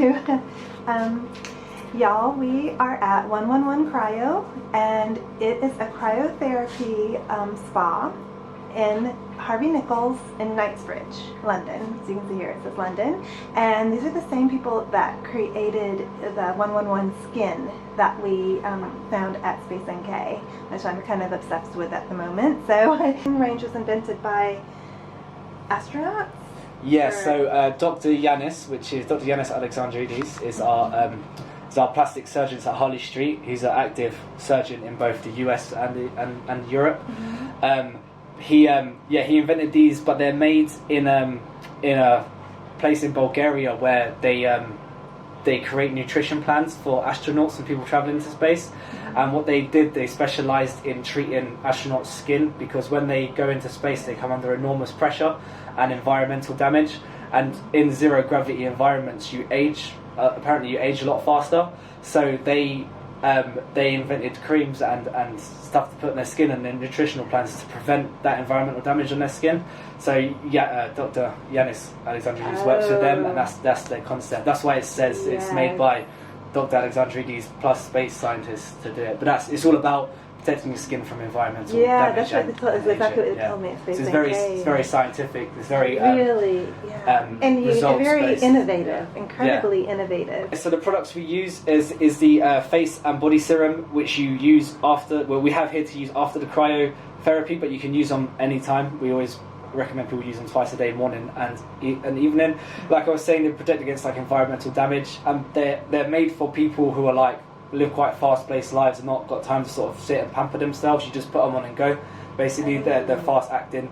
to. Y'all, we are at 111 Cryo, and it is a cryotherapy spa in Harvey Nichols in Knightsbridge, London. So you can see here it says London. And these are the same people that created the 111 skin that we found at Space NK, which I'm kind of obsessed with at the moment. So the range was invented by astronauts. Yeah, so Dr. Yanis, which is Dr. Yanis Alexandridis, is our plastic surgeon at Harley Street. He's an active surgeon in both the US and Europe. Mm-hmm. He invented these, but they're made in a place in Bulgaria where they create nutrition plans for astronauts and people traveling into space. Mm-hmm. And what they did, they specialized in treating astronauts' skin, because when they go into space, they come under enormous pressure and environmental damage. And in zero gravity environments, you age. Apparently, you age a lot faster. So they invented creams and stuff to put on their skin, and then nutritional plans to prevent that environmental damage on their skin. So Dr. Yanis Alexandridis works with them, and that's their concept. That's why it says it's made by Dr. Alexandridis plus space scientists to do it. But it's all about protecting your skin from environmental damage. Yeah, that's exactly what it told me. So it's very scientific. It's very and very innovative, incredibly innovative. So the products we use is the face and body serum, which you use after. Well, we have here to use after the cryotherapy, but you can use them anytime. We always recommend people use them twice a day, morning and evening. Like I was saying, they protect against environmental damage, and they're made for people who are live quite fast-paced lives and not got time to sort of sit and pamper themselves. You just put them on and go. Basically, they're fast-acting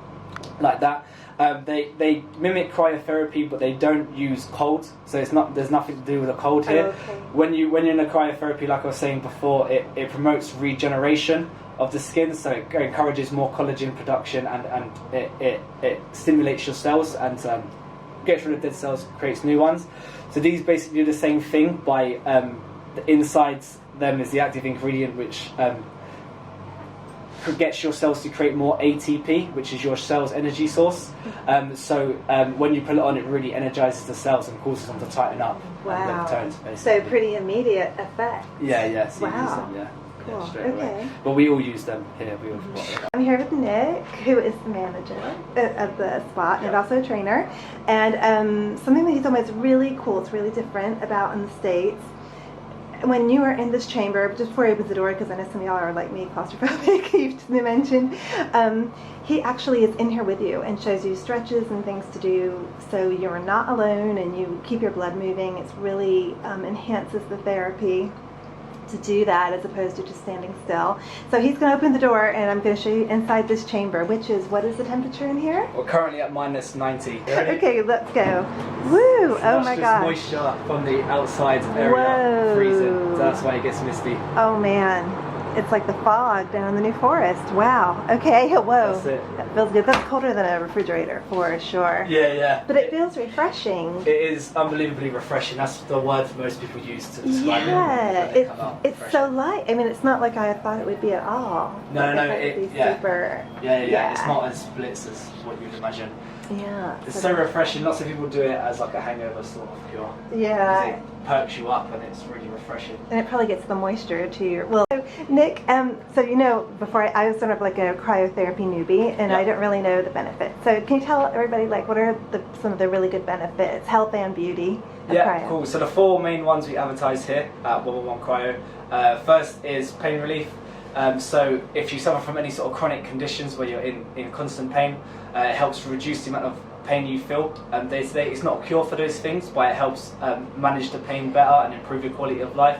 like that. They mimic cryotherapy, but they don't use cold, so there's nothing to do with a cold here. Okay. When you're in a cryotherapy, like I was saying before, it promotes regeneration of the skin, so it encourages more collagen production, and it stimulates your cells and gets rid of dead cells, creates new ones. So these basically do the same thing by inside them is the active ingredient which gets your cells to create more ATP, which is your cell's energy source. So when you put it on, it really energizes the cells and causes them to tighten up. Wow. And tones, so pretty immediate effect. Yeah. So wow. you use them, Cool. straight okay. away. But we all use them here. I'm here with Nick, who is the manager of the spot and also a trainer. And something that he told me is really cool, it's really different about in the States. When you are in this chamber, just before he opens the door, because I know some of y'all are like me, claustrophobic, you've mentioned, he actually is in here with you and shows you stretches and things to do, so you're not alone and you keep your blood moving. It's really enhances the therapy to do that as opposed to just standing still. So he's going to open the door and I'm going to show you inside this chamber, which is, what is the temperature in here? We're currently at -90. Okay, let's go. Woo! Oh my god. Moisture from the outside area. Whoa. Freezing. So that's why it gets misty. Oh man. It's like the fog down in the New Forest. Wow. Okay, whoa. That's it. That feels good. That's colder than a refrigerator for sure. Yeah. But it feels refreshing. It is unbelievably refreshing. That's the word most people use to describe it. Yeah, it's so light. I mean, it's not like I thought it would be at all. No. Super. Yeah. It's not as blitz as what you'd imagine. Yeah. It's so refreshing. Lots of people do it as like a hangover sort of cure. Yeah. It perks you up and it's really refreshing. And it probably gets the moisture to your... Well, so Nick, so before I was sort of like a cryotherapy newbie, and I didn't really know the benefits. So can you tell everybody what are some of the really good benefits, health and beauty of cryo? Cool. So the 4 main ones we advertise here at 111 Cryo. First is pain relief. So if you suffer from any sort of chronic conditions where you're in constant pain, it helps reduce the amount of pain you feel. Day to day, it's not a cure for those things, but it helps manage the pain better and improve your quality of life.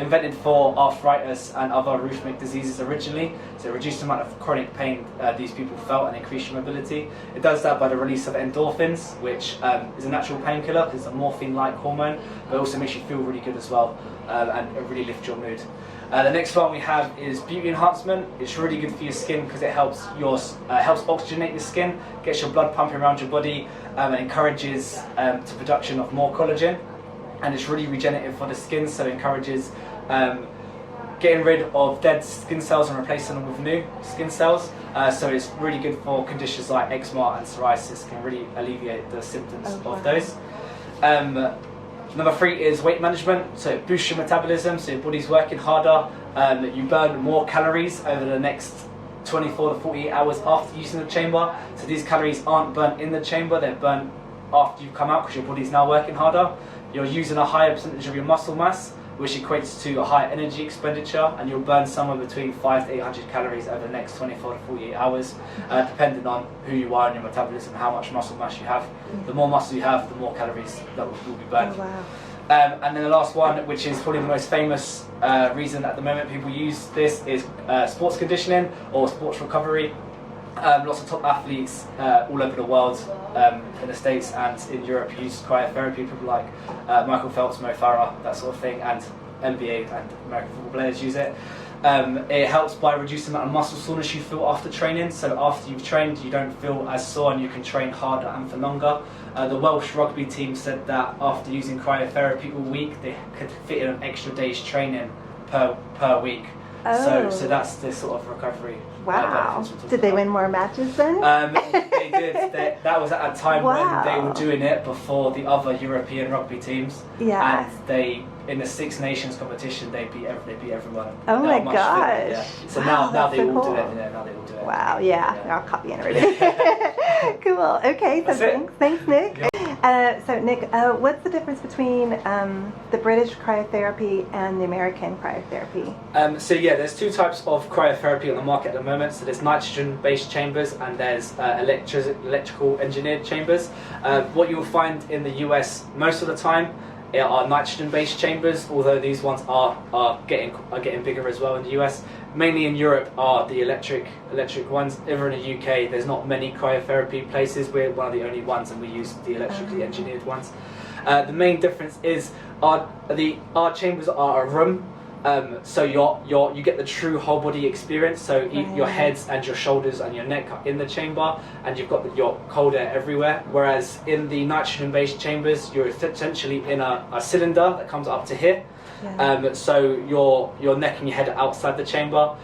Invented for arthritis and other rheumatic diseases originally, so it reduced the amount of chronic pain these people felt and increased your mobility. It does that by the release of endorphins, which is a natural painkiller because it's a morphine-like hormone, but it also makes you feel really good as well, and it really lifts your mood. The next one we have is beauty enhancement. It's really good for your skin because it helps oxygenate your skin, gets your blood pumping around your body, and encourages the production of more collagen. And it's really regenerative for the skin, so it encourages getting rid of dead skin cells and replacing them with new skin cells. So it's really good for conditions like eczema and psoriasis, can really alleviate the symptoms of those. Number 3 is weight management, so it boosts your metabolism, so your body's working harder, you burn more calories over the next 24 to 48 hours after using the chamber. So these calories aren't burnt in the chamber, they're burnt after you come out because your body's now working harder. You're using a higher percentage of your muscle mass, which equates to a higher energy expenditure, and you'll burn somewhere between 500 to 800 calories over the next 24 to 48 hours, depending on who you are and your metabolism, how much muscle mass you have. The more muscle you have, the more calories that will be burned. Oh, wow. And then the last one, which is probably the most famous reason at the moment people use this, is sports conditioning or sports recovery. Lots of top athletes all over the world, in the States and in Europe, use cryotherapy. People like Michael Phelps, Mo Farah, that sort of thing, and NBA and American football players use it. It helps by reducing the amount of muscle soreness you feel after training. So after you've trained, you don't feel as sore and you can train harder and for longer. The Welsh rugby team said that after using cryotherapy all week, they could fit in an extra day's training per week. Oh. So that's the sort of recovery. Wow. Did they win more matches then? They did. That was at a time Wow. when they were doing it before the other European rugby teams. Yeah. And they, in the Six Nations competition, they beat everyone. Oh They my were much fitter, gosh. yeah. So Wow, now they that's so all cool. do it. Yeah, now they all do it. Wow, yeah. I'll copy everything. Cool. Okay, so That's it. thanks, Nick. Yeah. So Nick, what's the difference between the British cryotherapy and the American cryotherapy? So yeah, there's 2 types of cryotherapy on the market at the moment. So there's nitrogen-based chambers and there's electrical engineered chambers. What you'll find in the US most of the time are nitrogen-based chambers, although these ones are getting bigger as well in the US. Mainly in Europe are the electric ones. Over in the UK, there's not many cryotherapy places. We're one of the only ones, and we use the electrically engineered ones. The main difference is our chambers are a room, so you get the true whole body experience. So your heads and your shoulders and your neck are in the chamber, and you've got your cold air everywhere. Whereas in the nitrogen-based chambers, you're essentially in a cylinder that comes up to here. Yeah. So your neck and your head are outside the chamber.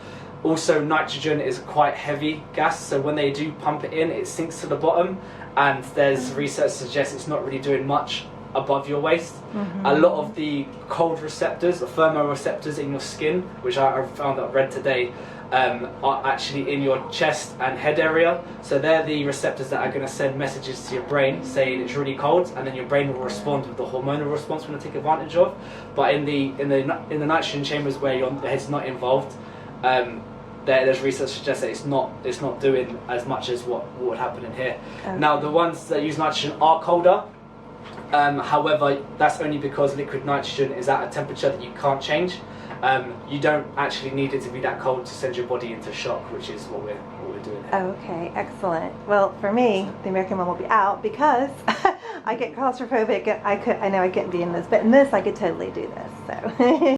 Also, nitrogen is quite heavy gas, so when they do pump it in, it sinks to the bottom, and there's research suggests it's not really doing much above your waist. Mm-hmm. A lot of the cold receptors, the thermoreceptors in your skin, which I found out read today, are actually in your chest and head area. So they're the receptors that are going to send messages to your brain saying it's really cold, and then your brain will respond with the hormonal response we're going to take advantage of. But in the nitrogen chambers where your head's not involved, there's research suggests that it's not doing as much as what would happen in here. Okay. Now the ones that use nitrogen are colder. However, that's only because liquid nitrogen is at a temperature that you can't change. You don't actually need it to be that cold to send your body into shock, which is what we're doing here. Okay, excellent. Well, for me, the American one will be out because I get claustrophobic. I know I couldn't be in this, but in this I could totally do this. So.